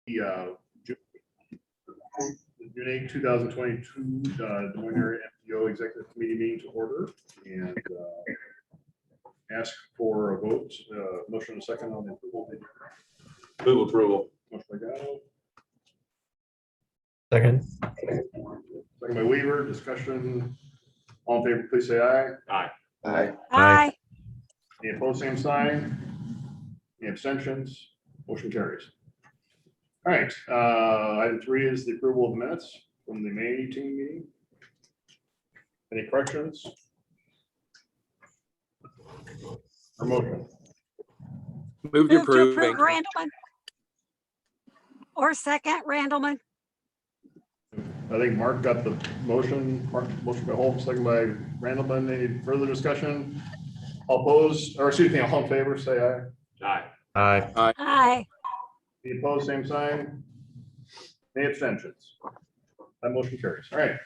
June 8, 2022 Des Moines Area MPO Executive Committee meeting to order and ask for a vote, motion and a second on the approval. Move approval. Motion by Gatto, Second. second by Weaver. Discussion. All in favor, please say aye. Aye. Aye. Aye. Any opposed, same sign. Any abstentions? Motion carries. All right, item 3 is the approval of minutes from the May 18 meeting. Any corrections? Or motion? Move to Move to approve. approve Randleman. Or second Randleman. I think Mark got the motion. Mark, motion by Holmes, second by Randleman. Any further discussion? All opposed, or excuse me, all in favor, say aye. Aye. Aye. Aye. Any opposed, same sign. Any abstentions? That motion carries. All right.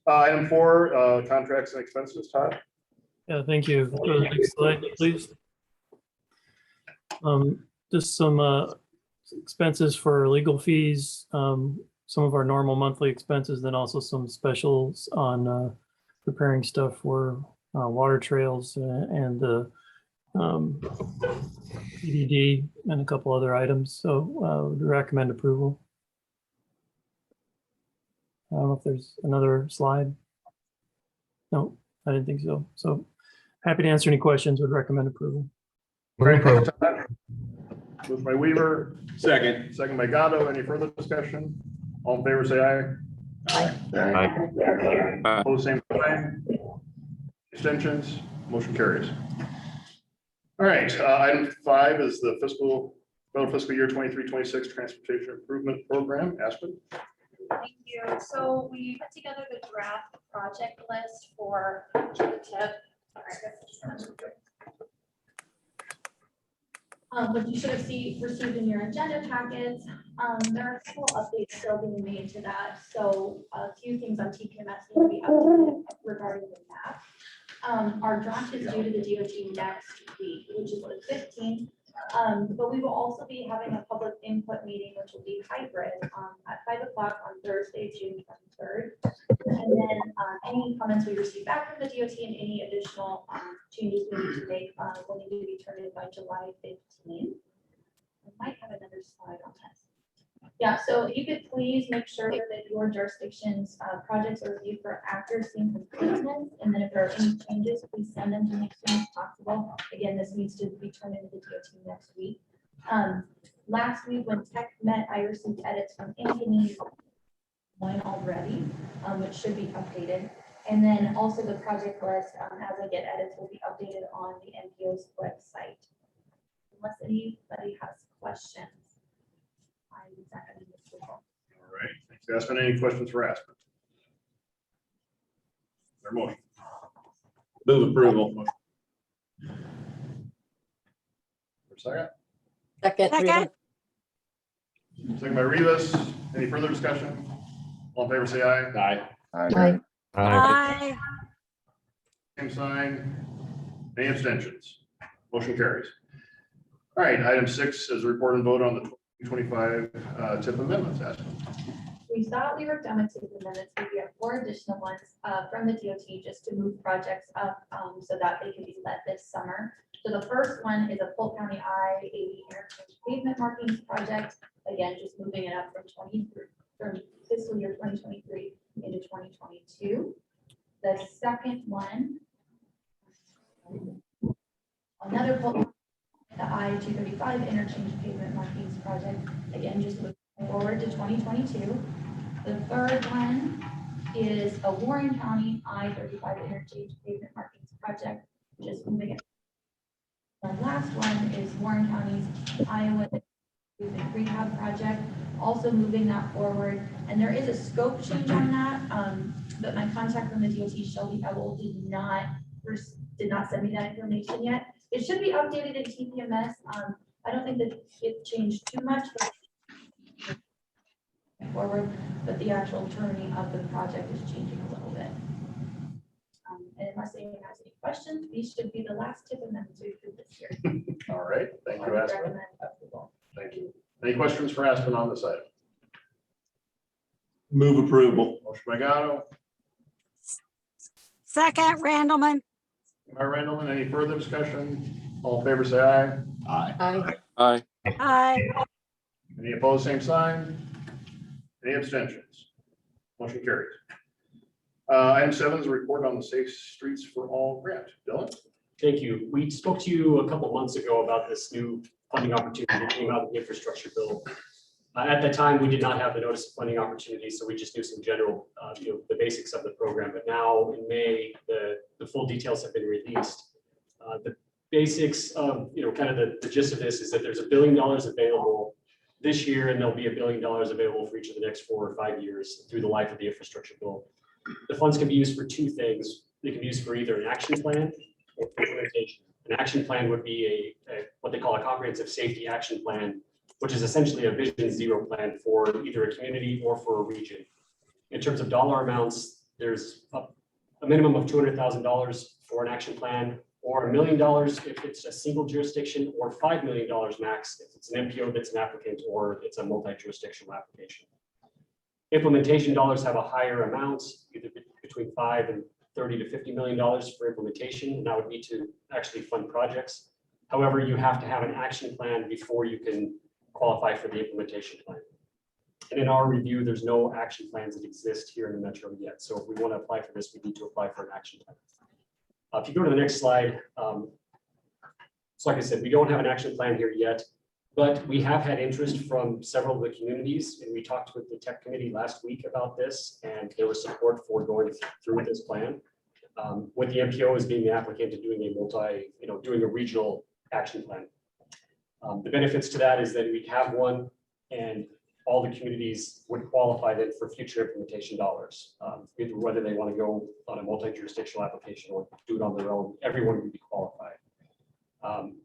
Item 4, contracts and expenses. Todd? Yeah, thank you. Go to the next slide, please. Just some expenses for legal fees, some of our normal monthly expenses, then also some specials on preparing stuff for water trails and the PDD and a couple other items. So we recommend approval. I don't know if there's another slide. No, I didn't think so. So happy to answer any questions. Would recommend approval. All right, thank you, Todd. Moved by Weaver, Second. second by Gatto. Any further discussion? All in favor, say aye. Aye. Opposed, same sign. Extensions, motion carries. All right, item 5 is the federal fiscal year 23-26 transportation improvement program. Aspen? Thank you. So we put together the draft project list for the tip. Which you should have received in your agenda packets. There are a couple updates still being made to that. So a few things on TPMS need to be updated regarding the map. Our draft is due to the DOT next week, which is the 15th. But we will also be having a public input meeting, which will be hybrid at 5 o'clock on Thursday, June 23rd. And then any comments we receive back from the DOT and any additional changes we need to make will need to be turned in by July 15th. I might have another slide on this. Yeah, so if you could please make sure that your jurisdiction's projects are reviewed for accuracy and completeness. And then if there are any changes, please send them to me as soon as possible. Again, this needs to be turned into the DOT next week. Last week when Tech met, I received edits from Anthony one already, which should be updated. And then also the project list, as I get edits, will be updated on the MPO's website. Unless anybody has questions. All right, thanks, Aspen. Any questions for Aspen? Their motion. Move approval. For a second. Second. Second by Rivas. Any further discussion? All in favor, say aye. Aye. Aye. Aye. Same sign. Any abstentions? Motion carries. All right, item 6 is a report and vote on the 2025 TIP amendments. Aspen. We thought we were done with the amendments, but we have 4 additional ones from the DOT just to move projects up so that they can be let this summer. So the first one is a Polk County I-80 interchange pavement markings project. Again, just moving it up from fiscal year 2023 into 2022. The second one, another Polk, the I-235 interchange pavement markings project. Again, just moving forward to 2022. The third one is a Warren County I-35 interchange pavement markings project, just moving it. The last one is Warren County's Iowa rehab project, also moving that forward. And there is a scope change on that, but my contact from the DOT, Shelby Ebel, did not send me that information yet. It should be updated in TPMS. I don't think that it changed too much forward, but the actual turning of the project is changing a little bit. And unless anyone has any questions, these should be the last TIP amendments we approved this year. All right, thank you, I Aspen. recommend approval. Thank you. Any questions for Aspen on this item? Move approval. Motion by Gatto, Second, Randleman. by Randleman. Any further discussion? All in favor, say aye. Aye. Aye. Aye. Any opposed, same sign. Any abstentions? Motion carries. Item 7 is a report on the Safe Streets for All grant. Dylan? Thank you. We spoke to you a couple months ago about this new funding opportunity that came out of the infrastructure bill. At that time, we did not have the notice of funding opportunity, so we just knew some general, the basics of the program. But now in May, the full details have been released. The basics of, kind of the gist of this is that there's $1 billion available this year, and there'll be $1 billion available for each of the next 4 or 5 years through the life of the infrastructure bill. The funds can be used for 2 things. They can be used for either an action plan or implementation. An action plan would be what they call a comprehensive safety action plan, which is essentially a Vision Zero plan for either a community or for a region. In terms of dollar amounts, there's a minimum of $200,000 for an action plan, or $1 million if it's a single jurisdiction, or $5 million max if it's an MPO that's an applicant or it's a multi-jurisdictional application. Implementation dollars have a higher amount, either between $5 and $30 to $50 million for implementation, and that would be to actually fund projects. However, you have to have an action plan before you can qualify for the implementation plan. And in our review, there's no action plans that exist here in the Metro yet. So if we want to apply for this, we need to apply for an action plan. If you go to the next slide, so like I said, we don't have an action plan here yet, but we have had interest from several of the communities, and we talked with the tech committee last week about this, and there was support for going through with this plan. With the MPO as being the applicant and doing doing a regional action plan. The benefits to that is that we have one, and all the communities would qualify then for future implementation dollars. Whether they want to go on a multi-jurisdictional application or do it on their own, everyone would be qualified.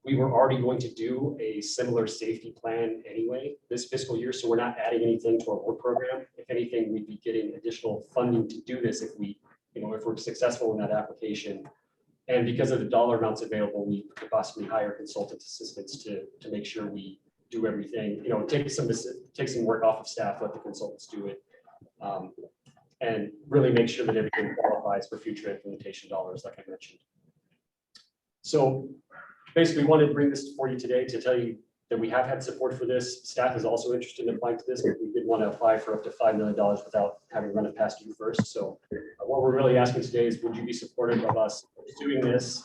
We were already going to do a similar safety plan anyway this fiscal year, so we're not adding anything to our work program. If anything, we'd be getting additional funding to do this if we're successful in that application. And because of the dollar amounts available, we could possibly hire consultant assistants to make sure we do everything, take some work off of staff, let the consultants do it. And really make sure that everything qualifies for future implementation dollars, like I mentioned. So basically wanted to bring this for you today to tell you that we have had support for this. Staff is also interested in applying to this, but we did want to apply for up to $5 million without having run it past you first. So what we're really asking today is, would you be supportive of us doing this?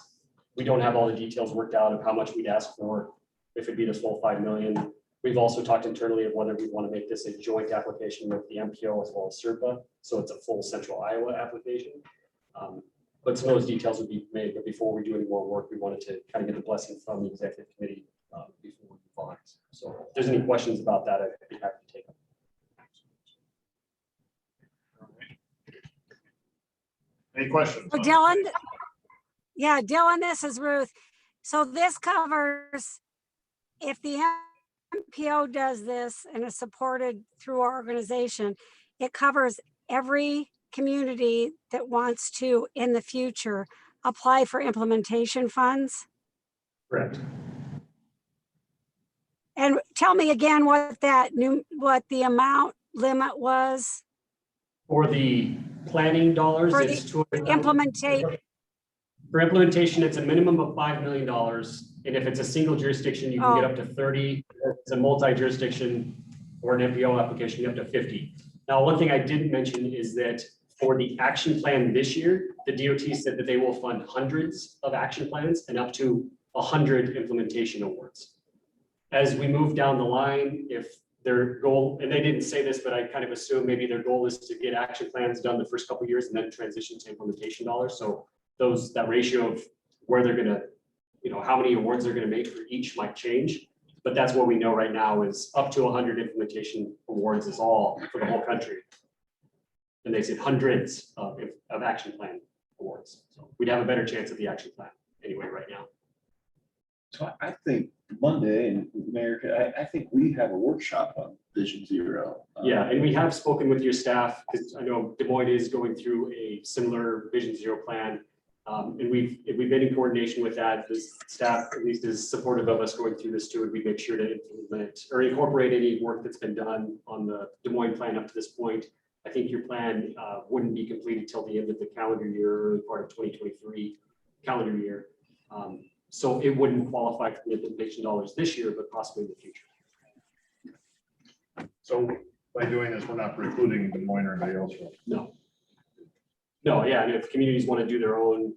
We don't have all the details worked out of how much we'd ask for, if it'd be the full $5 million. We've also talked internally of whether we want to make this a joint application with the MPO as well as SERPA. So it's a full central Iowa application. But some of those details would be made, but before we do any more work, we wanted to kind of get the blessing from the executive committee before we move on. So if there's any questions about that, I'd be happy to take them. Any questions? So Dylan, Dylan, this is Ruth. So this covers, if the MPO does this and is supported through our organization, it covers every community that wants to, in the future, apply for implementation funds. Correct. And tell me again what the amount limit was For the planning dollars, for it's the $200,000. implementation. For implementation, it's a minimum of $5 million. And if it's a single jurisdiction, you can get up to 30. If it's a multi-jurisdiction or an MPO application, you have to 50. Now, one thing I didn't mention is that for the action plan this year, the DOT said that they will fund hundreds of action plans and up to 100 implementation awards. As we move down the line, if their goal, and they didn't say this, but I kind of assume maybe their goal is to get action plans done the first couple of years and then transition to implementation dollars. So that ratio of where they're going to, how many awards they're going to make for each might change. But that's what we know right now is up to 100 implementation awards is all for the whole country. And they said hundreds of action plan awards. So we'd have a better chance of the action plan anyway right now. So I think Monday, and Mayor, I think we have a workshop on Vision Zero. Yeah, and we have spoken with your staff, because I know Des Moines is going through a similar Vision Zero plan. And we've been in coordination with that. The staff at least is supportive of us going through this too, and we make sure to implement or incorporate any work that's been done on the Des Moines plan up to this point. I think your plan wouldn't be completed till the end of the calendar year, early part of 2023 calendar year. So it wouldn't qualify for the implementation dollars this year, but possibly in the future. So by doing this, we're not precluding Des Moines or anybody else. No. No, yeah, and if communities want to do their own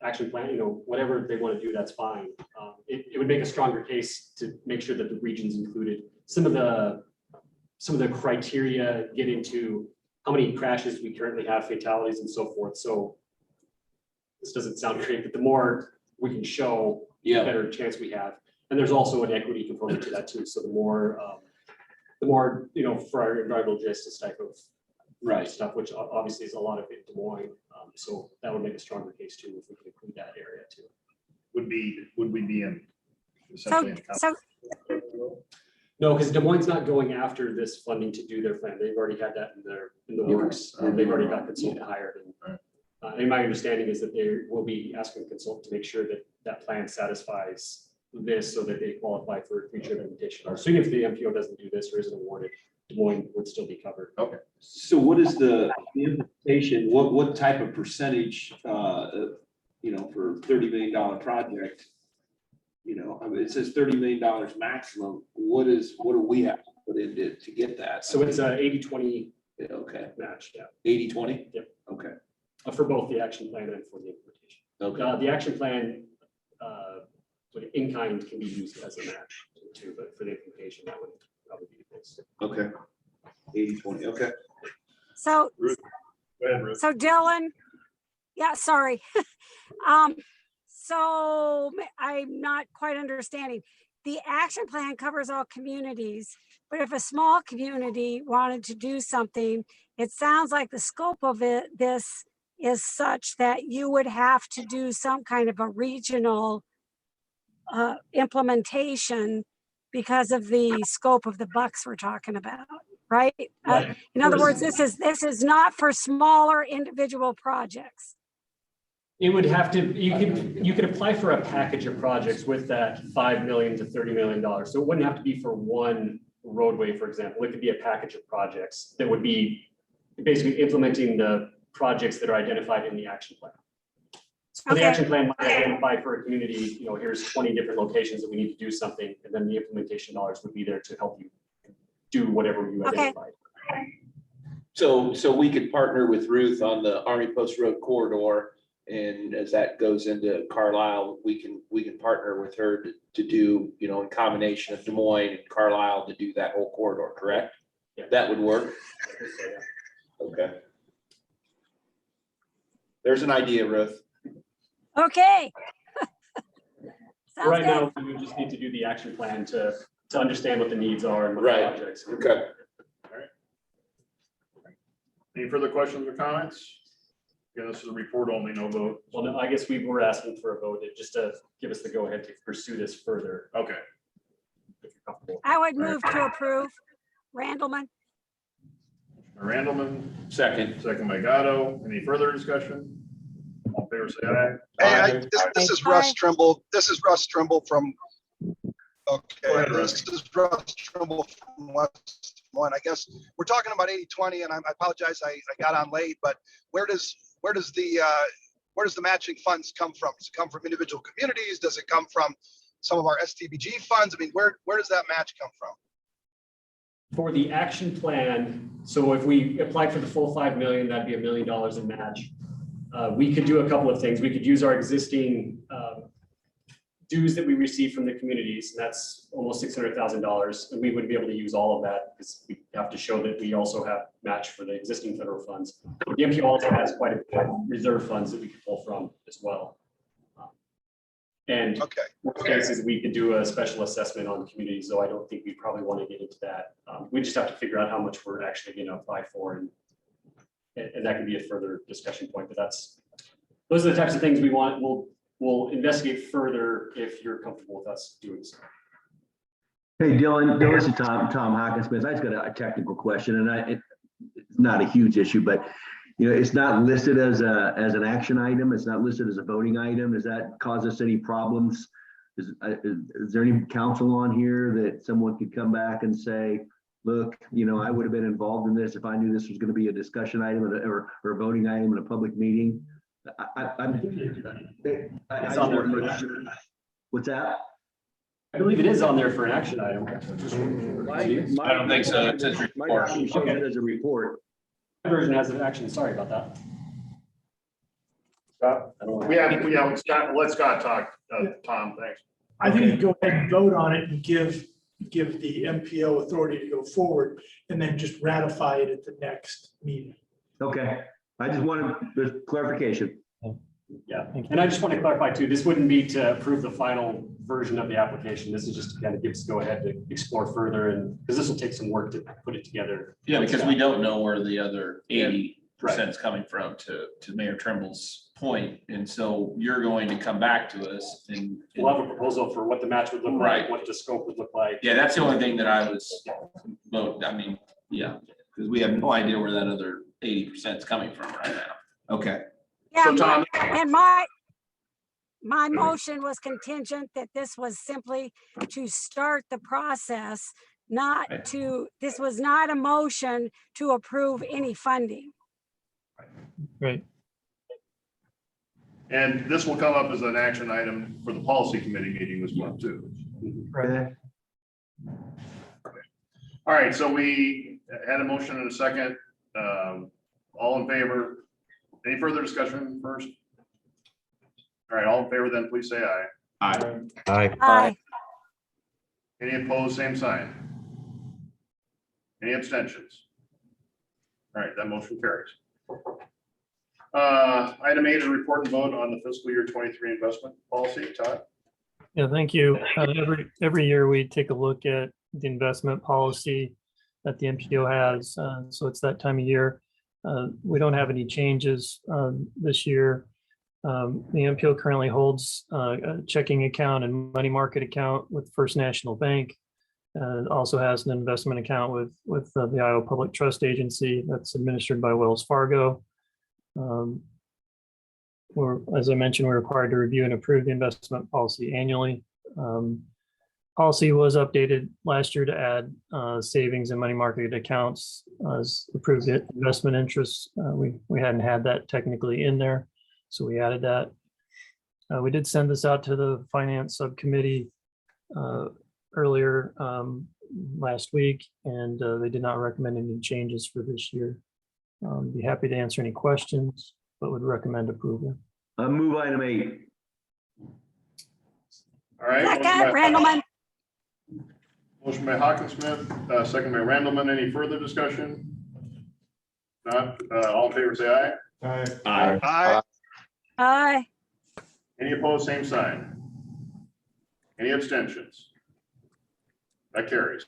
action plan, whatever they want to do, that's fine. It would make a stronger case to make sure that the region's included. Some of the criteria get into how many crashes we currently have, fatalities and so forth. So this doesn't sound great, but the more we can show, the better chance we have. And there's also an equity component to that too. So the more, for our environmental justice type of stuff, which obviously is a lot of it in Des Moines. So that would make a stronger case too, if we could include that area too. Would we be in? So, No, because Des Moines not going after this funding to do their plan. They've already had that in the works. They've already got consultant hired. And my understanding is that they will be asking the consultant to make sure that that plan satisfies this so that they qualify for future implementation. So even if the MPO doesn't do this or isn't awarded, Des Moines would still be covered. Okay. So what is the implementation, what type of percentage, for $30 million project? I mean, it says $30 million maximum. What do we have to put into to get that? So it's a 80-20 Okay, match, yeah. 80-20? Yep. Okay. For both the action plan and for the implementation. Okay. The action plan, in kind can be used as a match too, but for the implementation, that would probably be the case. Okay. 80-20, okay. so, Go ahead, Ruth. so Dylan, yeah, sorry. So I'm not quite understanding. The action plan covers all communities, but if a small community wanted to do something, it sounds like the scope of this is such that you would have to do some kind of a regional implementation because of the scope of the bucks we're talking about, right? Right. In other words, this is not for smaller individual projects. It would have to, you could apply for a package of projects with that $5 million to $30 million. So it wouldn't have to be for one roadway, for example. It could be a package of projects that would be basically implementing the projects that are identified in the action plan. So the action plan might identify for a community, here's 20 different locations that we need to do something, and then the implementation dollars would be there to help you do whatever you identified. So we could partner with Ruth on the Army Post Road corridor. And as that goes into Carlisle, we can partner with her to do, in combination of Des Moines and Carlisle to do that whole corridor, correct? Yeah. That would work? Okay. There's an idea, Ruth. Okay. Sounds Right good. now, we just need to do the action plan to understand what the needs are and what the Right. projects. Okay. Any further questions or comments? Yeah, this is a report only, no vote. Well, no, I guess we were asking for a vote just to give us the go ahead to pursue this further. Okay. If you're comfortable. I would move to approve. Randleman. Randleman, Second. second by Gatto. Any further discussion? All in favor, say aye. Hey, this is Russ Trimble. This is Russ Trimble from, Go ahead, Russ. this is Russ Trimble from West Des Moines. I guess we're talking about 80-20, and I apologize, I got on late, but where does the matching funds come from? Does it come from individual communities? Does it come from some of our STBG funds? I mean, where does that match come from? For the action plan, so if we applied for the full 5 million, that'd be $1 million in match. We could do a couple of things. We could use our existing dues that we receive from the communities, and that's almost $600,000. And we wouldn't be able to use all of that because we have to show that we also have match for the existing federal funds. The MPO also has quite a bit of reserve funds that we could pull from as well. And Okay. most cases, we could do a special assessment on communities, though I don't think we probably want to get into that. We just have to figure out how much we're actually going to apply for, and that can be a further discussion point. But those are the types of things we want. We'll investigate further if you're comfortable with us doing so. Hey, Dylan, this is Tom Hawkins. I just got a technical question, and it's not a huge issue, but it's not listed as an action item. It's not listed as a voting item. Does that cause us any problems? Is there any counsel on here that someone could come back and say, look, I would have been involved in this if I knew this was going to be a discussion item or a voting item in a public meeting? What's that? I believe it is on there for an action item. I don't think so. It says My report. document shows it as a report. My version has an action, sorry about that. Scott? Yeah, Scott, let Scott talk. Tom, thanks. I think you go ahead and vote on it and give the MPO authority to go forward and then just ratify it at the next meeting. Okay, I just wanted the clarification. Yeah, Thank you. and I just want to clarify too, this wouldn't be to approve the final version of the application. This is just to kind of give us go ahead to explore further, and because this will take some work to put it together. Yeah, because we don't know where the other 80% is coming from, to Mayor Trimble's point. And so you're going to come back to us and. We'll have a proposal for what the match would look like, Right. what the scope would look like. Yeah, that's the only thing that I was, yeah, because we have no idea where that other 80% is coming from right now. Okay. Yeah, So Tom, and my motion was contingent that this was simply to start the process, not to, this was not a motion to approve any funding. Great. and this will come up as an action item for the policy committee meeting this month too. Okay. All right, so we had a motion and a second. All in favor? Any further discussion first? All right, all in favor then please say aye. Aye. Any opposed, same sign. Any abstentions? All right, that motion carries. Item 8 is report and vote on the fiscal year 23 investment policy. Todd? Yeah, thank you. Every year we take a look at the investment policy that the MPO has. So it's that time of year. We don't have any changes this year. The MPO currently holds a checking account and money market account with First National Bank. It also has an investment account with the Iowa Public Trust Agency that's administered by Wells Fargo. As I mentioned, we're required to review and approve the investment policy annually. Policy was updated last year to add savings and money market accounts as approved investment interests. We hadn't had that technically in there, so we added that. We did send this out to the finance subcommittee earlier last week, and they did not recommend any changes for this year. Be happy to answer any questions, but would recommend approval. Move item 8. All right. Second, Randleman. Motion by Hawkinsmith, second by Randleman. Any further discussion? Not, all in favor, say aye. Aye. Aye. Any opposed, same sign. Any abstentions? That carries.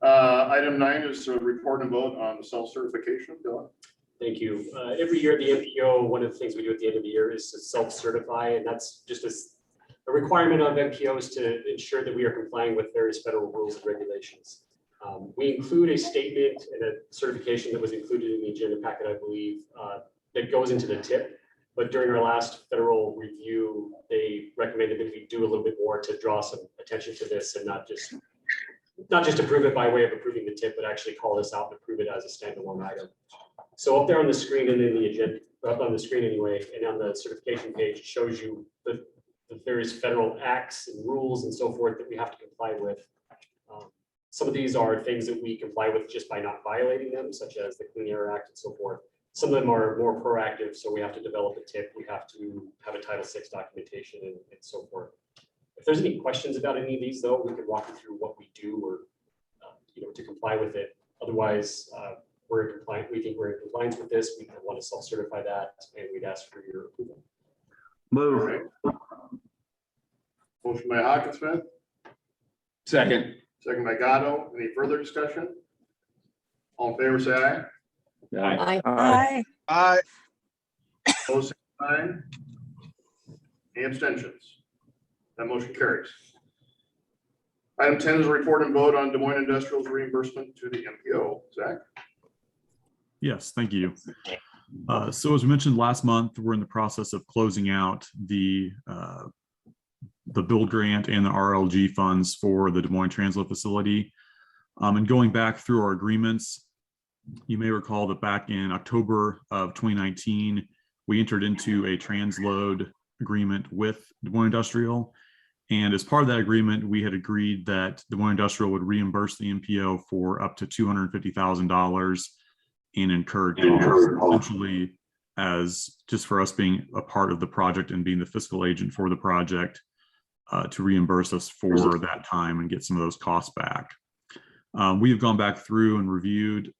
Item 9 is to report and vote on the self-certification. Dylan? Thank you. Every year, the MPO, one of the things we do at the end of the year is to self-certify, and that's just a requirement of MPOs to ensure that we are complying with various federal rules and regulations. We include a statement and a certification that was included in the agenda packet, I believe, that goes into the tip. But during our last federal review, they recommended that we do a little bit more to draw some attention to this and not just approve it by way of approving the tip, but actually call this out and approve it as a standalone item. So up there on the screen and in the agenda, up on the screen anyway, and on the certification page, it shows you the various federal acts and rules and so forth that we have to comply with. Some of these are things that we comply with just by not violating them, such as the Clean Air Act and so forth. Some of them are more proactive, so we have to develop a tip. We have to have a Title VI documentation and so forth. If there's any questions about any of these, though, we can walk you through what we do or to comply with it. Otherwise, we're in compliance. We think we're in compliance with this. We want to self-certify that, and we'd ask for your approval. Move. Motion by Hawkinsmith, Second. second by Gatto. Any further discussion? All in favor, say aye. Aye. Aye. Opposed, same sign. Any abstentions? That motion carries. Item 10 is a report and vote on Des Moines Industrial's reimbursement to the MPO. Zach? Yes, thank you. So as we mentioned last month, we're in the process of closing out the build grant and the RLG funds for the Des Moines transload facility. And going back through our agreements, you may recall that back in October of 2019, we entered into a transload agreement with Des Moines Industrial. And as part of that agreement, we had agreed that Des Moines Industrial would reimburse the MPO for up to $250,000 in incurred costs, essentially as just for us being a part of the project and being the fiscal agent for the project, to reimburse us for that time and get some of those costs back. We have gone back through and reviewed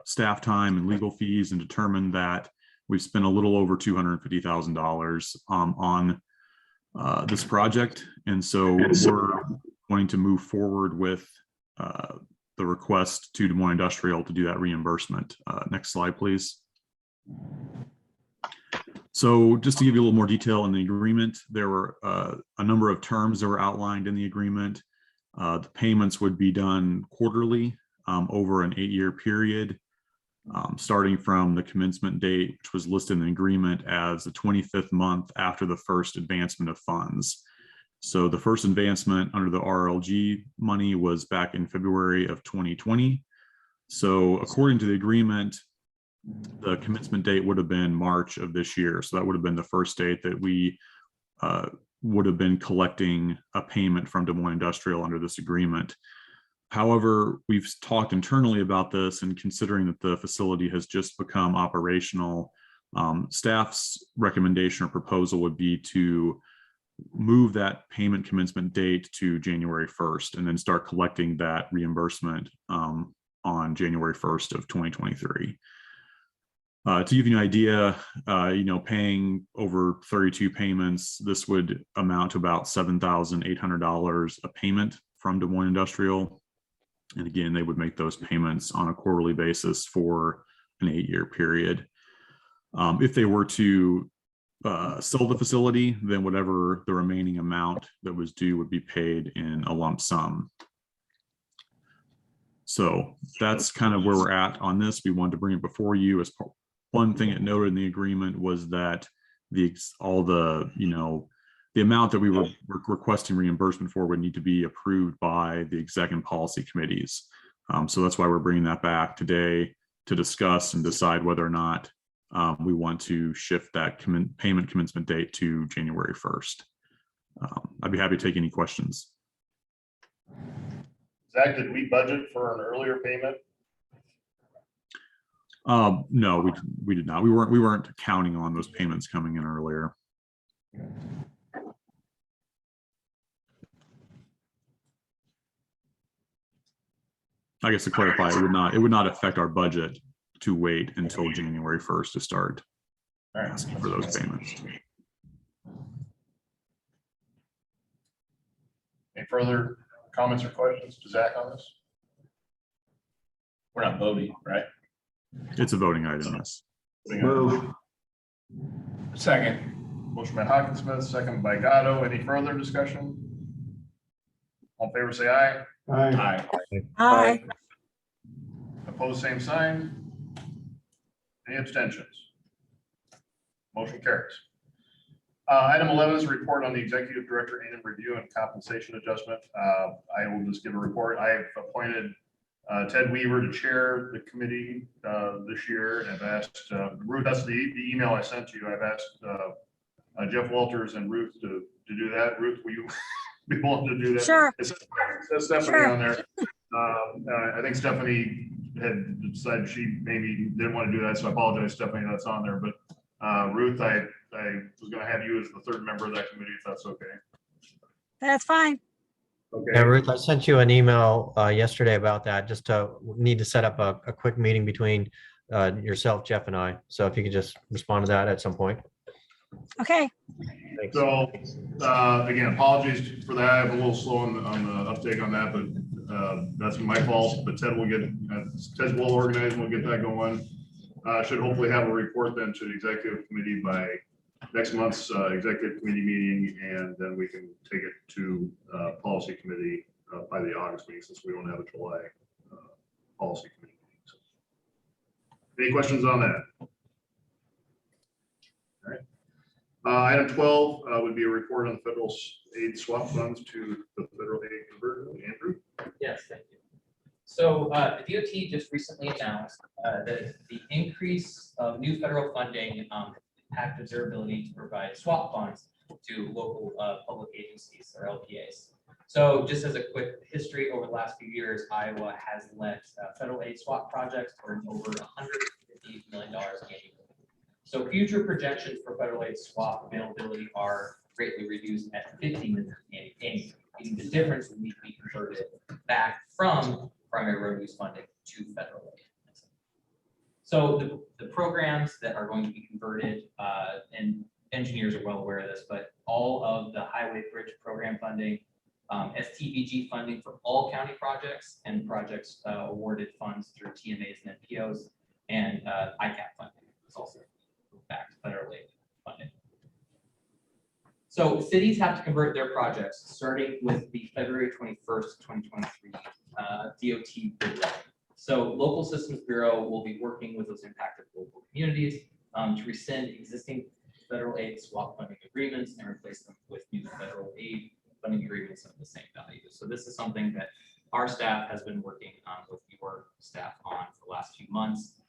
staff time and legal fees and determined that we've spent a little over $250,000 on this project. And so we're going to move forward with the request to Des Moines Industrial to do that reimbursement. Next slide, please. So just to give you a little more detail in the agreement, there were a number of terms that were outlined in the agreement. The payments would be done quarterly over an 8-year period, starting from the commencement date, which was listed in the agreement as the 25th month after the first advancement of funds. So the first advancement under the RLG money was back in February of 2020. So according to the agreement, the commencement date would have been March of this year. So that would have been the first date that we would have been collecting a payment from Des Moines Industrial under this agreement. However, we've talked internally about this, and considering that the facility has just become operational, staff's recommendation or proposal would be to move that payment commencement date to January 1st and then start collecting that reimbursement on January 1st of 2023. To give you an idea, paying over 32 payments, this would amount to about $7,800 a payment from Des Moines Industrial. And again, they would make those payments on a quarterly basis for an 8-year period. If they were to sell the facility, then whatever the remaining amount that was due would be paid in a lump sum. So that's kind of where we're at on this. We wanted to bring it before you. As one thing it noted in the agreement was that the amount that we were requesting reimbursement for would need to be approved by the exec and policy committees. So that's why we're bringing that back today to discuss and decide whether or not we want to shift that payment commencement date to January 1st. I'd be happy to take any questions. Zach, did we budget for an earlier payment? No, we did not. We weren't counting on those payments coming in earlier. I guess to clarify, it would not affect our budget to wait until January 1st to start asking for those payments. Any further comments or questions to Zach on this? We're not voting, right? It's a voting item, yes. Move. Second. Motion by Hawkinsmith, second by Gatto. Any further discussion? All in favor, say aye. Aye. Aye. Opposed, same sign. Any abstentions? Motion carries. Item 11 is a report on the executive director annual review and compensation adjustment. I will just give a report. I have appointed Ted Weaver to chair the committee this year, and I've asked Ruth, that's the email I sent to you. I've asked Jeff Walters and Ruth to do that. Ruth, will you be willing to do that? Sure. It says Stephanie Sure. on there. I think Stephanie had decided she maybe didn't want to do that, so I apologize, Stephanie, that's on there. But Ruth, I was going to have you as the third member of that committee, if that's okay. That's fine. Okay. Yeah, Ruth, I sent you an email yesterday about that, just to need to set up a quick meeting between yourself, Jeff, and I. So if you could just respond to that at some point. Okay. Thanks. So again, apologies for that. I'm a little slow on the uptake on that, but that's my fault. But Ted will get, Ted's well organized, and we'll get that going. Should hopefully have a report then to the executive committee by next month's executive committee meeting, and then we can take it to policy committee by the August meeting, since we don't have a July policy committee meeting. Any questions on that? All right. Item 12 would be a report on federal aid swap funds to the federal aid conversion. Andrew? Yes, thank you. So the DOT just recently announced that the increase of new federal funding impacted their ability to provide swap funds to local public agencies or LPAs. So just as a quick history, over the last few years, Iowa has led federal aid swap projects for over $150 million annually. So future projections for federal aid swap availability are greatly reduced at $50 million annually, meaning the difference will need to be converted back from primary road use funding to federal aid. So the programs that are going to be converted, and engineers are well aware of this, but all of the highway bridge program funding, STBG funding for all county projects and projects awarded funds through TMAs and MPOs, and ICAP funding is also back to federal aid funding. So cities have to convert their projects starting with the February 21st, 2023 DOT bid round. So Local Systems Bureau will be working with those impacted local communities to rescind existing federal aid swap funding agreements and replace them with new federal aid funding agreements of the same value. So this is something that our staff has been working with your staff on for the last few months.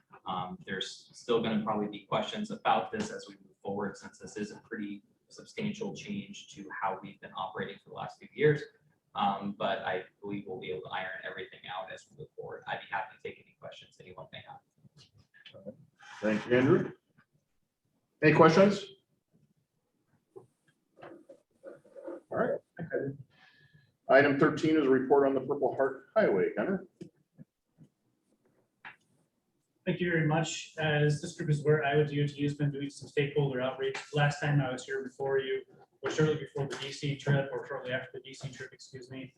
There's still going to probably be questions about this as we move forward, since this is a pretty substantial change to how we've been operating for the last few years. But I believe we'll be able to iron everything out as we move forward. I'd be happy to take any questions anyone may have. Thank you, Andrew. Any questions? All right. Item 13 is a report on the Purple Heart Highway. Gunnar? Thank you very much. As this group is where Iowa DOT has been doing some stakeholder outreach. Last time I was here before you, or shortly before the DC trip, or shortly after the DC trip, excuse me.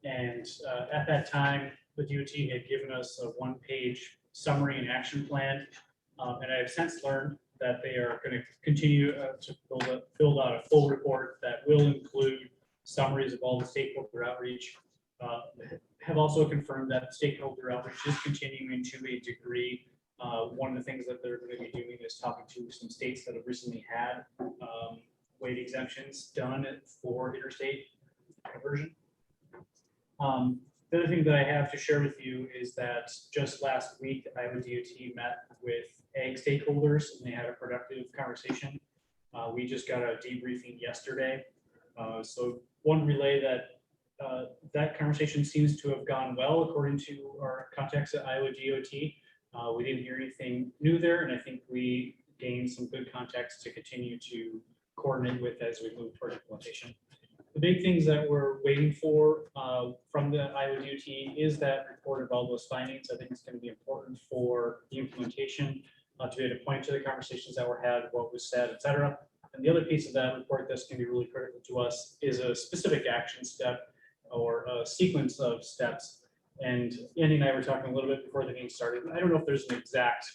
And at that time, the DOT had given us a one-page summary and action plan. And I have since learned that they are going to continue to build out a full report that will include summaries of all the stakeholder outreach. Have also confirmed that the stakeholder outreach is continuing to a degree. One of the things that they're going to be doing is talking to some states that have recently had weight exemptions done for interstate conversion. The other thing that I have to share with you is that just last week, Iowa DOT met with ag stakeholders and they had a productive conversation. We just got a debriefing yesterday. So one relay that that conversation seems to have gone well according to our contacts at Iowa DOT. We didn't hear anything new there, and I think we gained some good context to continue to coordinate with as we move toward implementation. The big things that we're waiting for from the Iowa DOT is that report of all those findings. I think it's going to be important for the implementation to be able to point to the conversations that were had, what was said, et cetera. And the other piece of that report that's going to be really critical to us is a specific action step or a sequence of steps. And Andy and I were talking a little bit before the meeting started. I don't know if there's an exact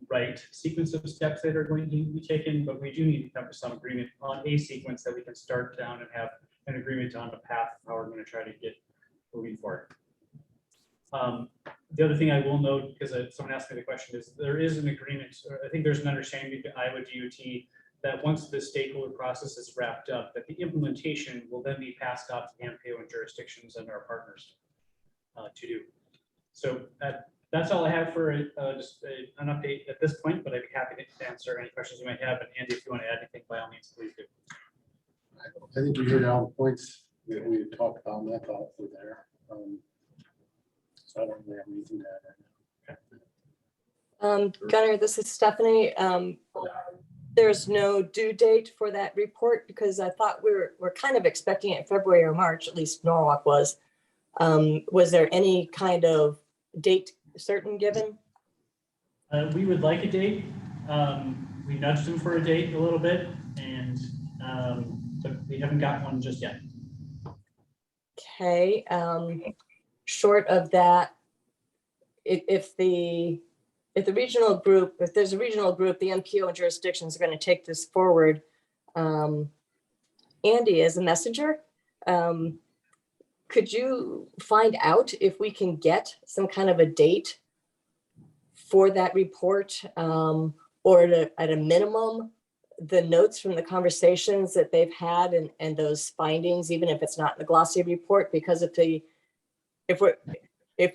right sequence of steps that are going to be taken, but we do need to come to some agreement on a sequence that we can start down and have an agreement on a path of how we're going to try to get moving forward. The other thing I will note, because someone asked me the question, is there is an agreement, or I think there's an understanding between Iowa DOT that once the stakeholder process is wrapped up, that the implementation will then be passed off to the MPO and jurisdictions and our partners to do. So that's all I have for just an update at this point, but I'd be happy to answer any questions you might have. And Andy, if you want to add anything, by all means, please do. I think you hit all the points that we had talked about, and I thought were there. So I don't really have anything to add right now. Gunnar, this is Stephanie. There's no due date for that report because I thought we're kind of expecting it in February or March, at least Norwalk was. Was there any kind of date certain given? We would like a date. We nudged them for a date a little bit, and but we haven't got one just yet. Okay. Short of that, if there's a regional group, the MPO and jurisdictions are going to take this forward. Andy, as a messenger, could you find out if we can get some kind of a date for that report, or at a minimum, the notes from the conversations that they've had and those findings, even if it's not in the glossy report, because if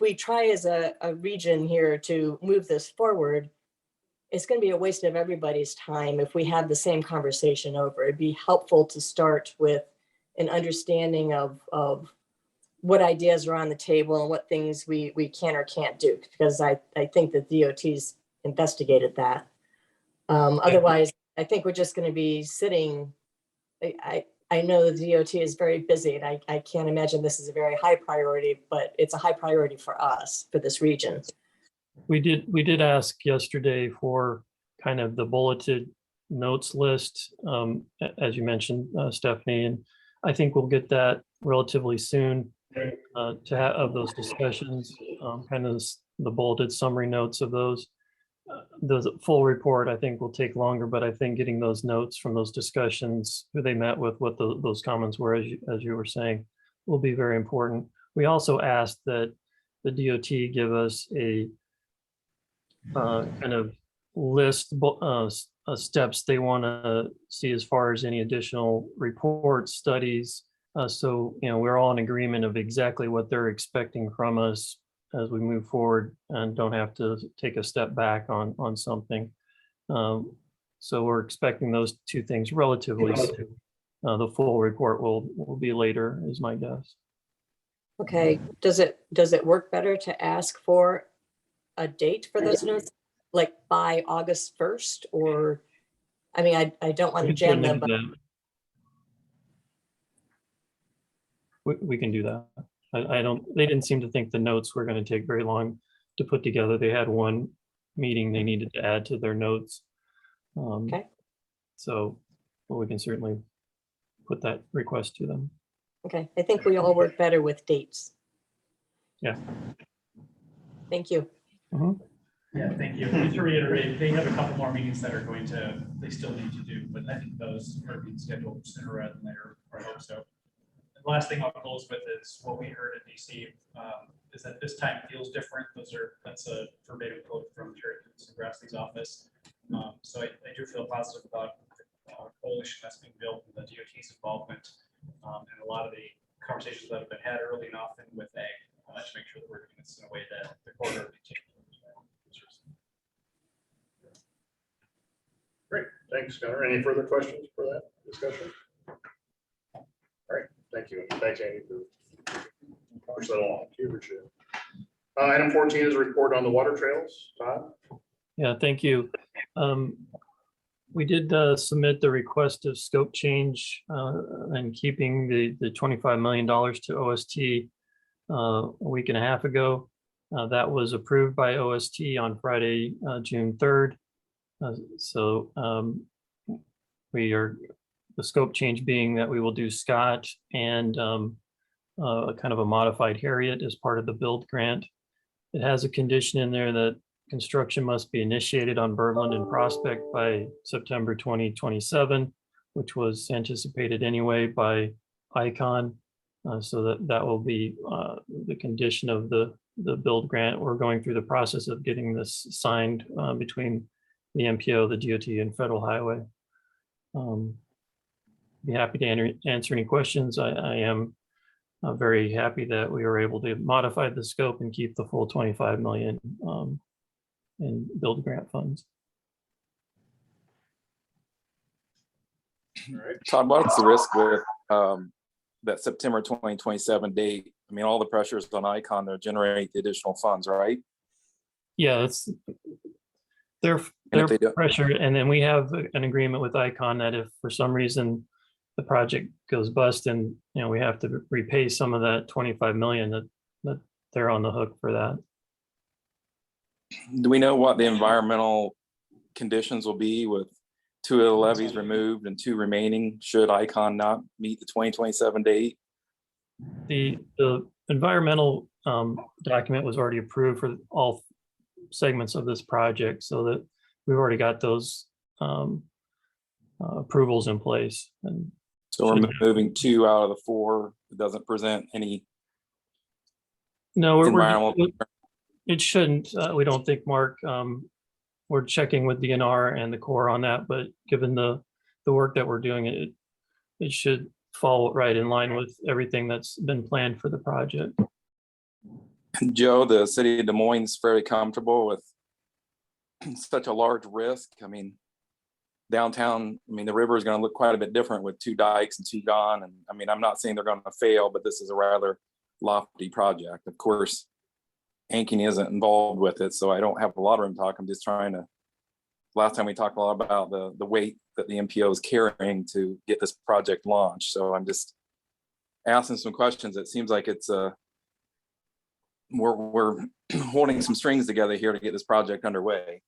we try as a region here to move this forward, it's going to be a waste of everybody's time if we have the same conversation over. It'd be helpful to start with an understanding of what ideas are on the table and what things we can or can't do, because I think the DOT's investigated that. Otherwise, I think we're just going to be sitting. I know the DOT is very busy, and I can't imagine this is a very high priority, but it's a high priority for us, for this region. We did ask yesterday for kind of the bulleted notes list, as you mentioned, Stephanie, and I think we'll get that relatively soon to have of those discussions, kind of the bulleted summary notes of those. The full report, I think, will take longer, but I think getting those notes from those discussions, who they met with, what those comments were, as you were saying, will be very important. We also asked that the DOT give us a kind of list steps they want to see as far as any additional reports, studies. So, we're all in agreement of exactly what they're expecting from us as we move forward and don't have to take a step back on something. So we're expecting those two things relatively soon. The full report will be later, is my guess. Okay, does it work better to ask for a date for those notes, like by August 1st, or, I mean, I don't want to jam them, but we can do that. They didn't seem to think the notes were going to take very long to put together. They had one meeting they needed to add to their notes. Okay. So we can certainly put that request to them. Okay, I think we all work better with dates. Yeah. Thank you. Yeah, thank you. Just to reiterate, they have a couple more meetings that they still need to do, but I think those are being scheduled sooner rather than later, or I hope so. The last thing I'll close with is what we heard in DC, is that this time feels different. That's a verbatim quote from Terry Grassley's office. So I do feel positive about the coalition that's being built and the DOT's involvement, and a lot of the conversations that have been had early and often with ag, to make sure that we're doing this in a way that the corridor continues. Great, thanks, Gunnar. Any further questions for that discussion? All right, thank you. Thanks, Andy, for push that along. You appreciate it. Item 14 is a report on the water trails. Todd? Yeah, thank you. We did submit the request of scope change and keeping the $25 million to OST a week and a half ago. That was approved by OST on Friday, June 3rd. So the scope change being that we will do Scott and a kind of a modified Harriet as part of the build grant. It has a condition in there that construction must be initiated on Berglund and Prospect by September 2027, which was anticipated anyway by ICON. So that will be the condition of the build grant. We're going through the process of getting this signed between the MPO, the DOT, and Federal Highway. Be happy to answer any questions. I am very happy that we were able to modify the scope and keep the full 25 million in build grant funds. All right. Todd, what's the risk with that September 2027 date? I mean, all the pressures on ICON to generate the additional funds, right? Yeah, it's their pressure. And then we have an agreement with ICON that if for some reason the project goes bust and we have to repay some of that 25 million, that they're on the hook for that. Do we know what the environmental conditions will be with 2 of the levees removed and 2 remaining should ICON not meet the 2027 date? The environmental document was already approved for all segments of this project, so that we've already got those approvals in place. And so we're moving 2 out of the 4. It doesn't present any. No, It shouldn't, we don't think, Mark. We're checking with DNR and the Corps on that, but given the work that we're doing, it should fall right in line with everything that's been planned for the project. Joe, the city of Des Moines is very comfortable with such a large risk. I mean, downtown, I mean, the river is going to look quite a bit different with 2 dikes and 2 gone. And I mean, I'm not saying they're going to fail, but this is a rather lofty project. Of course, Ankeny isn't involved with it, so I don't have a lot of room to talk. I'm just trying to, last time we talked a lot about the weight that the MPO is carrying to get this project launched. So I'm just asking some questions. It seems like it's we're holding some strings together here to get this project underway.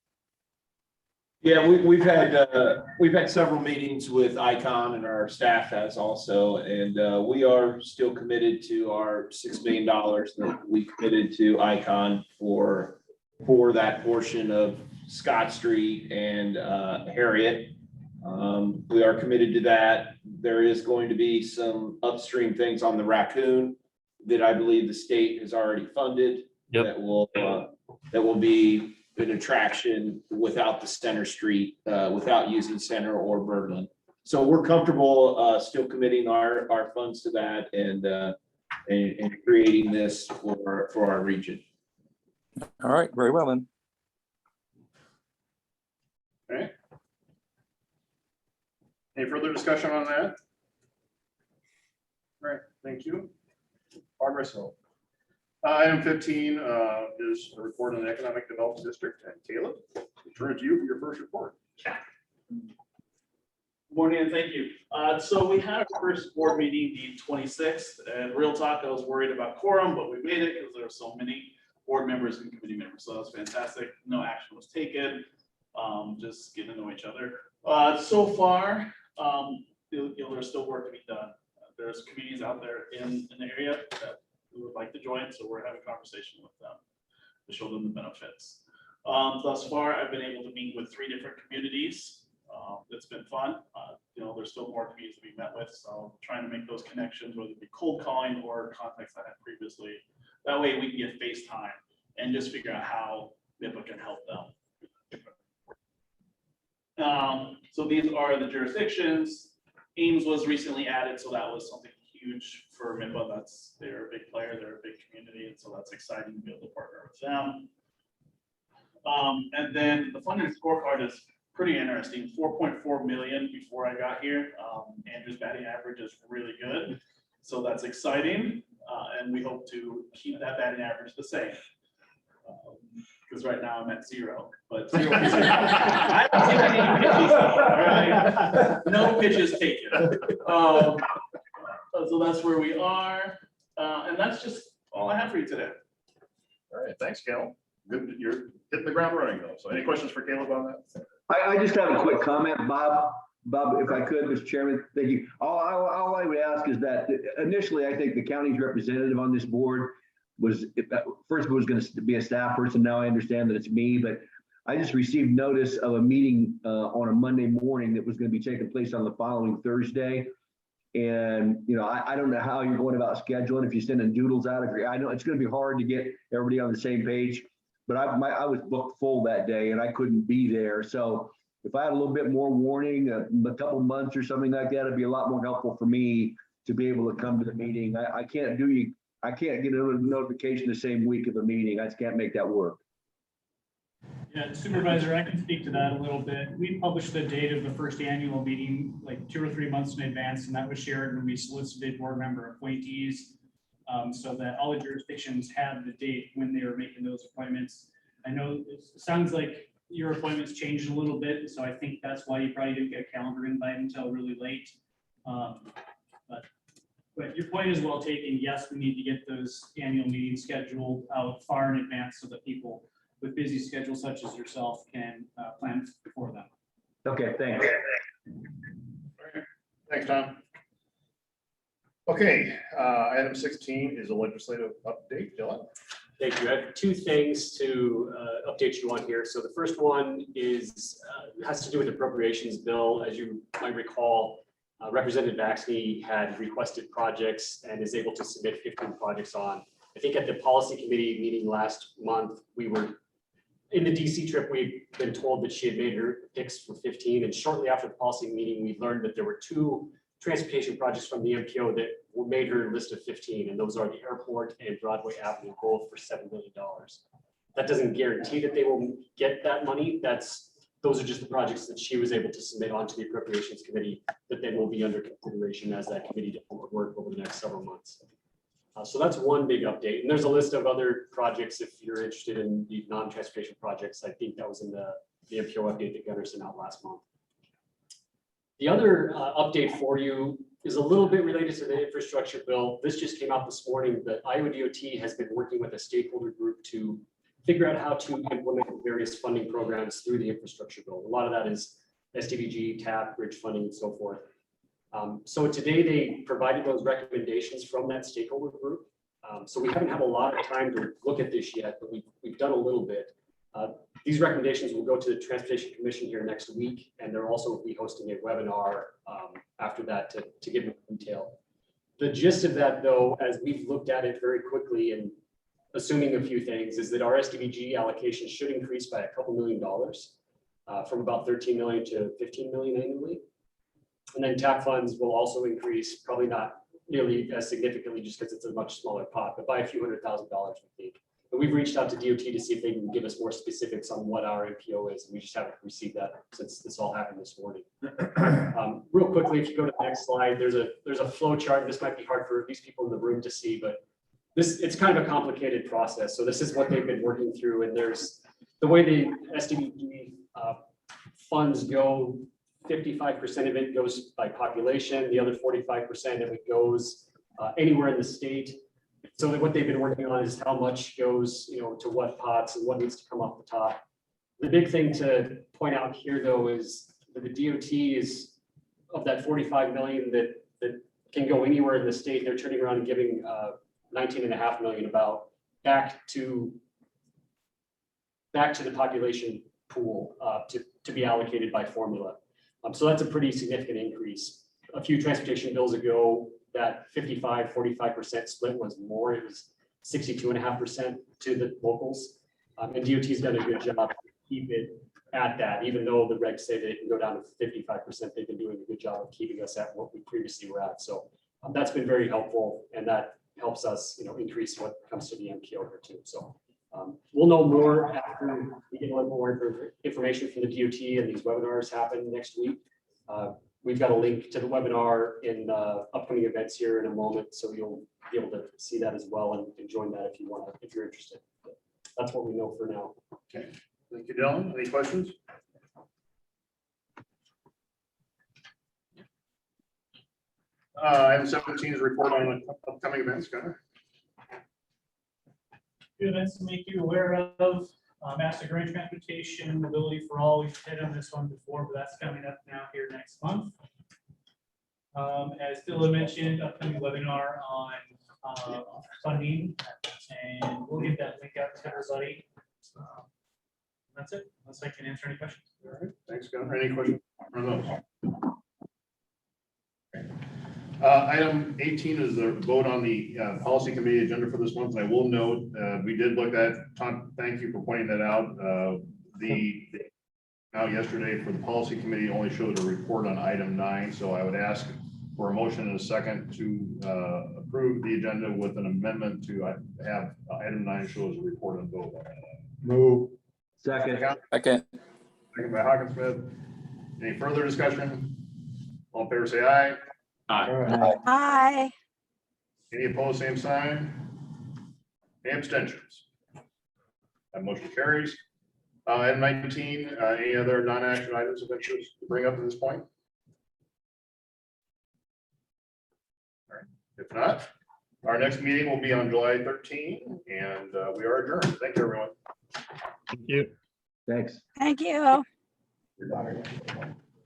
Yeah, we've had several meetings with Icon, and our staff has also, and we are still committed to our $6 million that we committed to Icon for that portion of Scott Street and Harriet. We are committed to that. There is going to be some upstream things on the Raccoon that I believe the state has already funded. Yep. That will be an attraction without the Center Street, without using Center or Berlin. So we're comfortable still committing our funds to that and creating this for our region. All right, very well then. Okay. Any further discussion on that? All right, thank you. Progress note. Item 15 is a report on the Economic Development District. And Caleb, we turn to you for your first report. Morning and thank you. So we had our first board meeting the 26th, and real talk, I was worried about quorum, but we made it because there were so many board members and committee members. So that was fantastic. No action was taken. Just getting to know each other. So far, there's still work to be done. There's communities out there in the area that we would like to join, so we're having a conversation with them to show them the benefits. Thus far, I've been able to meet with 3 different communities. It's been fun. There's still more communities to be met with, so trying to make those connections, whether it be cold calling or contacts I had previously. That way we can get face time and just figure out how MIPA can help them. So these are the jurisdictions. Ames was recently added, so that was something huge for MIPA. They're a big player, they're a big community, and so that's exciting to be able to partner with them. And then the funding scorecard is pretty interesting. 4.4 million before I got here. Andrew's batting average is really good, so that's exciting, and we hope to keep that batting average the same. Because right now I'm at 0, but 0 pitches. I haven't taken any pitches, though, right? No pitches taken. So that's where we are, and that's just all I have for you today. All right, thanks, Caleb. Good, you're hitting the ground running though. So any questions for Caleb on that? I just have a quick comment, Bob, if I could, Mr. Chairman, thank you. All I would ask is that initially, I think the county's representative on this board was, first of all, was going to be a staff person. Now I understand that it's me, but I just received notice of a meeting on a Monday morning that was going to be taking place on the following Thursday. And, I don't know how you're going about scheduling, if you're sending doodles out. I know it's going to be hard to get everybody on the same page, but I was booked full that day and I couldn't be there. So if I had a little bit more warning, a couple months or something like that, it'd be a lot more helpful for me to be able to come to the meeting. I can't get a notification the same week of a meeting. I just can't make that work. Yeah, Supervisor, I can speak to that a little bit. We published the date of the first annual meeting like 2 or 3 months in advance, and that was shared when we solicited board member appointees, so that all the jurisdictions had the date when they were making those appointments. I know it sounds like your appointments changed a little bit, so I think that's why you probably didn't get a calendar invite until really late. But your point is well taken. Yes, we need to get those annual meetings scheduled out far in advance so that people with busy schedules such as yourself can plan for them. Okay, thanks. Thanks, Tom. Okay, item 16 is a legislative update. Dylan. Thank you. I have 2 things to update you on here. So the first one is has to do with the appropriations bill. As you might recall, Representative Baxney had requested projects and is able to submit 15 projects on I think at the policy committee meeting last month, we were in the DC trip, we'd been told that she had made her picks for 15. And shortly after the policy meeting, we learned that there were 2 transportation projects from the MPO that were made her list of 15. And those are the airport and Broadway Avenue, both for $7 million. That doesn't guarantee that they will get that money. Those are just the projects that she was able to submit onto the appropriations committee that then will be under consideration as that committee does work over the next several months. So that's one big update. And there's a list of other projects if you're interested in the non-transportation projects. I think that was in the MPO update that Gunnar sent out last month. The other update for you is a little bit related to the infrastructure bill. This just came out this morning, but Iowa DOT has been working with a stakeholder group to figure out how to implement various funding programs through the infrastructure bill. A lot of that is SDBG, TAP, bridge funding, and so forth. So today they provided those recommendations from that stakeholder group. So we haven't had a lot of time to look at this yet, but we've done a little bit. These recommendations will go to the Transportation Commission here next week, and they'll also be hosting a webinar after that to give more detail. The gist of that, though, as we've looked at it very quickly and assuming a few things, is that our SDBG allocation should increase by a couple $1 million from about 13 million to 15 million annually. And then TAP funds will also increase, probably not nearly as significantly just because it's a much smaller pot, but by a few $100,000, we think. But we've reached out to DOT to see if they can give us more specifics on what our MPO is, and we just haven't received that since this all happened this morning. Real quickly, if you go to the next slide, there's a flow chart. This might be hard for these people in the room to see, but it's kind of a complicated process. So this is what they've been working through, and there's the way the SDBG funds go. 55% of it goes by population. The other 45% of it goes anywhere in the state. So that what they've been working on is how much goes, to what pots and what needs to come off the top. The big thing to point out here, though, is that the DOT is of that 45 million that can go anywhere in the state. They're turning around and giving 19.5 million about back to the population pool to be allocated by formula. So that's a pretty significant increase. A few transportation bills ago, that 55-45% split was more. It was 62.5% to the locals. And DOT's done a good job to keep it at that, even though the regs say that it can go down to 55%. They've been doing a good job of keeping us at what we previously were at. So that's been very helpful, and that helps us, increase what comes to the MPO here too. So we'll know more after we get a little more information from the DOT and these webinars happen next week. We've got a link to the webinar in upcoming events here in a moment, so you'll be able to see that as well and join that if you're interested. But that's what we know for now. Okay, thank you, Dylan. Any questions? Item 17 is report on upcoming events. Gunnar. Few events to make you aware of. Master Grant Transportation Mobility for All. We've hit on this one before, but that's coming up now here next month. As Dylan mentioned, upcoming webinar on funding, and we'll get that link out to everybody. That's it, unless I can answer any questions. All right, thanks, Gunnar. Any questions on those? Item 18 is the vote on the policy committee agenda for this month. I will note, we did look at, Tom, thank you for pointing that out. Now yesterday for the policy committee only showed a report on item 9. So I would ask for a motion and a second to approve the agenda with an amendment to have item 9 show as a report and vote. Move. Second. Second by Hawkinsmith. Any further discussion? All in favor, say aye. Aye. Aye. Any opposed, same sign. Any abstentions? That motion carries. Item 19, any other non-action items of interest to bring up at this point? All right. If not, our next meeting will be on July 13, and we are adjourned. Thank you, everyone. Thank you. Thanks. Thank you. Goodbye.